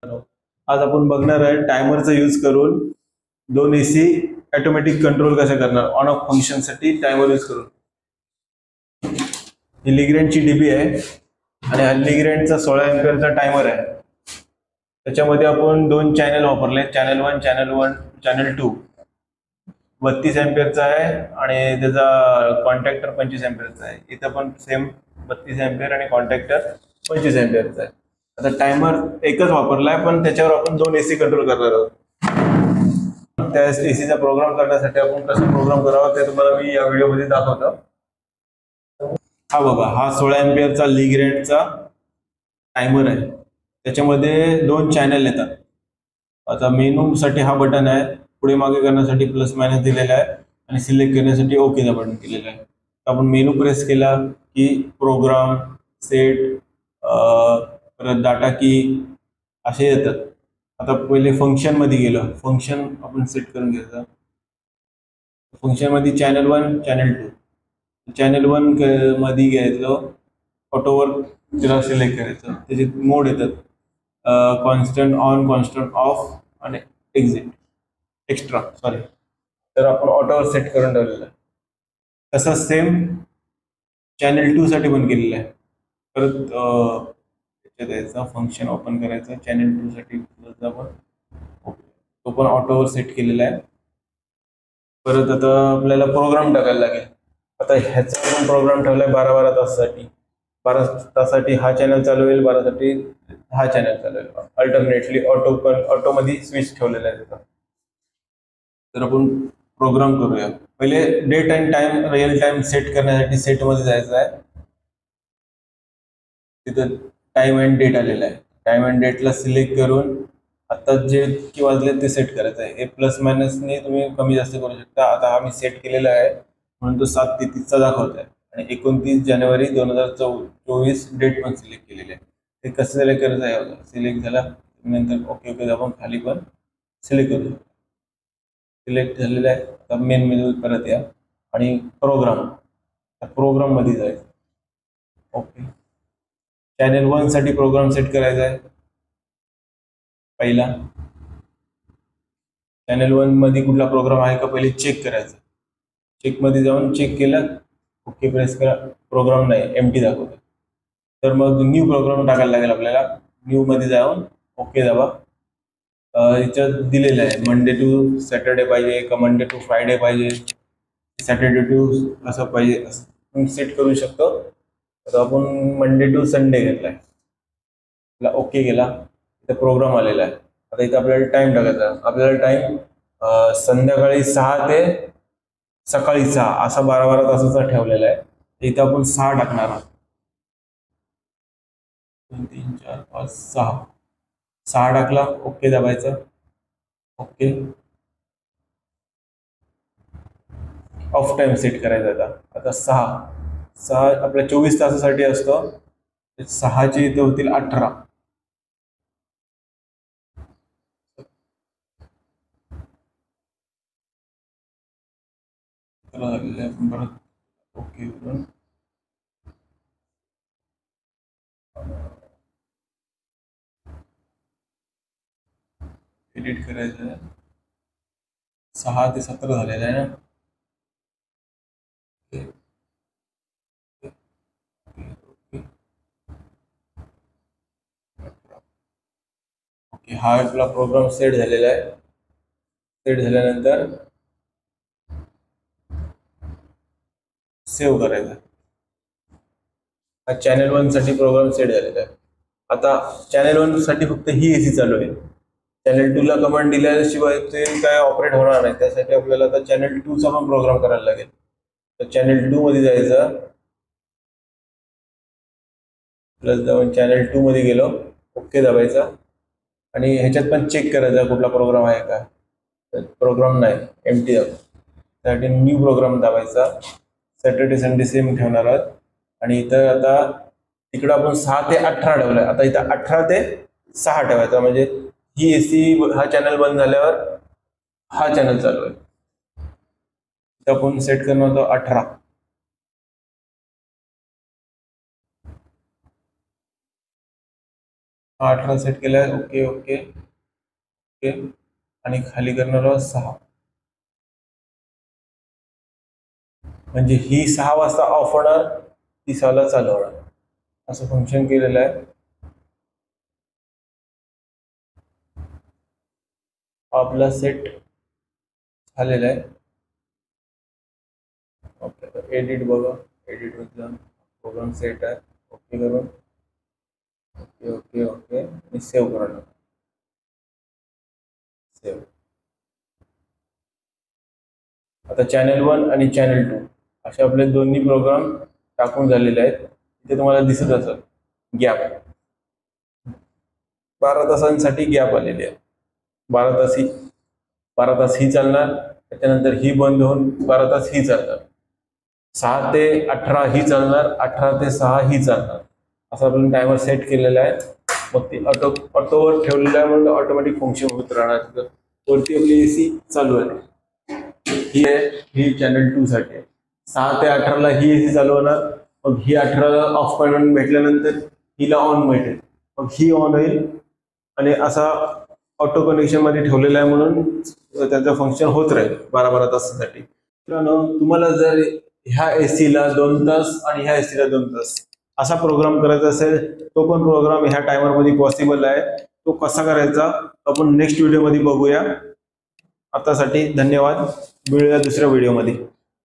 आज आपण बघणार आहे टायमरचा यूज करून दोन एसी ऑटोमॅटिक कंट्रोल कसे करणार ऑन ऑफ फंक्शन साठी टायमर यूज करून। ही लिग्रँडची डीबी आहे आणि हा लिग्रँडचा 16 एम्पियरचा टायमर आहे। त्याच्यामध्ये आपण दोन चॅनल वापरले, चॅनल 1 चॅनल 2 32 एम्पियरचा आहे आणि त्याचा कॉन्टॅक्टर 25 एम्पियरचा आहे। इथं पण सेम 32 एम्पियर आणि कॉन्टॅक्टर 25 एम्पियरचा आहे। आता टायमर एकच वापरलाय पण त्याच्यावर आपण दोन एसी कंट्रोल करणार आहोत। त्या एसीचा प्रोग्राम करण्यासाठी आपण कसं प्रोग्राम करावं ते तुम्हाला मी या व्हिडिओमध्ये दाखवतो। हा बघा, हा 16 एम्पियरचा लिग्रँडचा टायमर आहे। त्याच्यामध्ये दोन चॅनल येतात। आता मेनू साठी हा बटन आहे, पुढे मागे करण्यासाठी प्लस मायनस दिलेला आहे आणि सिलेक्ट करण्यासाठी ओकेचा बटन दिलेला आहे। आपण मेनू प्रेस केला की प्रोग्राम, सेट, परत डाटा की असे येतात। आता पहिले फंक्शन मध्ये गेलो, फंक्शन आपण सेट करून घ्यायचं। फंक्शन मध्ये चॅनल 1 चॅनल 2, चॅनल 1 मध्ये घ्यायचं, ऑटोवर त्याला सिलेक्ट करायचं। त्याचे मोड येतात, कॉन्स्टंट ऑन, कॉन्स्टंट ऑफ आणि एक्स्ट्रा सॉरी, तर आपण ऑटोवर सेट करून ठेवलेलं आहे। तसंच सेम चॅनल 2 साठी पण केलेलं आहे। परत त्याच्यात यायचा फंक्शन ओपन करायचं, चॅनल 2 साठी आपण तो पण ऑटोवर सेट केलेला आहे। परत आता आपल्याला प्रोग्राम टाकायला लागेल। आता ह्याचा आपण प्रोग्राम ठेवलाय 12 तासासाठी। 12 तासासाठी हा चॅनल चालू होईल, 12 साठी हा चॅनल चालू होईल, अल्टरनेटली ऑटो मध्ये स्विच ठेवलेला आहे त्याचा। तर आपण प्रोग्राम करूया। पहिले date and time real time set करण्यासाठी सेट मध्ये जायचं आहे। तिथं टाइम अँड डेट आलेला आहे। टाइम अँड डेटला सिलेक्ट करून आता जे किती वाजले ते सेट करायचं आहे। हे प्लस मायनसने तुम्ही कमी जास्त करू शकता। आता हा मी सेट केलेला आहे म्हणून तो 7:33 दाखवत आहे आणि 29 जानेवारी 2024 डेट पण सिलेक्ट केलेली आहे। ते कसं सिलेक्ट करायचं आहे, सिलेक्ट झाला नंतर ओके ओके दाबून खाली पण सिलेक्ट करू शकतो। सिलेक्ट झालेलं आहे। आता मेन मेनू परत या आणि प्रोग्राम मध्ये जायचं। ओके, चॅनल 1 साठी प्रोग्राम सेट करायचा आहे। पहिला चॅनल 1 मध्ये कुठला प्रोग्राम आहे का पहिले चेक करायचं। चेक मध्ये जाऊन चेक केलं, ओके प्रेस करा, प्रोग्राम नाही, एम्प्टी दाखवतो। तर मग न्यू प्रोग्राम टाकायला लागेल आपल्याला। न्यू मध्ये जाऊन ओके दाबा। याच्यात दिलेलं आहे मंडे टू सॅटर्डे पाहिजे का मंडे टू फ्रायडे पाहिजे, सॅटर्डे टू असं पाहिजे, असं सेट करू शकतो। तर आपण मंडे टू संडे घेतलाय, ओके केला, इथं प्रोग्राम आलेला आहे। आता इथं आपल्याला टाइम टाकायचा। आपल्याला टाइम संध्याकाळी 6 ते सकाळी 6 असा 12 तासाचा ठेवलेला आहे। इथं आपण 6 टाकणार आहोत। 2 3 4 5 6 टाकला, ओके दाबायचं। ओके, ऑफ टाइम सेट करायचा। आता 6 आपल्या 24 तासासाठी असतो, 6 चे इथे होतील 18। परत ओके करून एडिट करायचं आहे। 6 ते 17 झालेलं आहे ना। ओके, हा आपला प्रोग्राम सेट झालेला आहे। सेट झाल्यानंतर सेव्ह करायचा। हा चॅनल 1 साठी प्रोग्राम सेट झालेला आहे। आता चॅनल 1 साठी फक्त ही एसी चालू आहे। चॅनल 2 ला कमांड दिल्याशिवाय ते काय ऑपरेट होणार नाही। त्यासाठी आपल्याला आता चॅनल 2 चा पण प्रोग्राम करायला लागेल। तर चॅनल 2 मध्ये जायचं, प्लस जाऊन चॅनल 2 मध्ये गेलो, ओके दाबायचा आणि ह्याच्यात पण चेक करायचा कुठला प्रोग्राम आहे का। प्रोग्राम नाही, एम्प्टी दाबा। त्यासाठी न्यू प्रोग्राम दाबायचा। सॅटर्डे संडे सेम ठेवणार आहोत आणि इथं आता तिकडं आपण 6 ते 18 ठेवलंय। आता इथं 18 ते 6 ठेवायचा, म्हणजे ही एसी हा चॅनल बंद झाल्यावर हा चॅनल चालू आहे। इथं आपण सेट करणार होतो 18। हा 18 सेट केलाय. Okay okay okay. आणि खाली करणार आहोत 6. म्हणजे ही 6 वाजता ऑफ होणार, ती 6 ला चालू होणार, असं फंक्शन केलेलं आहे. आपला सेट झालेला आहे. ओके, एडिट बघा, एडिट मधला प्रोग्राम सेट आहे. ओके करून ओके ओके ओके आणि सेव्ह करा. सेव्ह. आता चॅनल 1 आणि चॅनल 2 असे आपले दोन्ही प्रोग्राम टाकून झालेले आहेत. इथे तुम्हाला दिसत असेल गॅप, 12 तासांसाठी गॅप आलेली आहे. 12 तास ही चालणार, त्याच्यानंतर ही बंद होऊन 12 तास ही चालणार, 6 ते 18 ही चालणार, 18 ते 6 ही चालणार, असं आपण टायमर सेट केलेला आहे. मग ती ऑटोवर ठेवलेलं आहे म्हणून ऑटोमॅटिक फंक्शन होत राहणार. वरती आपली एसी चालू आहे. ही आहे, ही चॅनल 2 साठी आहे. 6 ते 18 ला ही एसी चालू होणार. मग ही 18 ला ऑफ पॉइंट भेटल्यानंतर हिला ऑन भेटेल, मग ही ऑन होईल. आणि असा ऑटो कनेक्शन मध्ये ठेवलेला आहे म्हणून त्याचं फंक्शन होत राहील 12 तासासाठी. मित्रांनो, तुम्हाला जर ह्या एसीला 2 तास आणि ह्या एसीला 2 तास असा प्रोग्राम करायचा असेल, तो पण प्रोग्राम ह्या टायमर मध्ये पॉसिबल आहे. तो कसा करायचा आपण नेक्स्ट व्हिडिओ मध्ये बघूया. आतासाठी धन्यवाद. मिळूया दुसऱ्या व्हिडिओ मध्ये.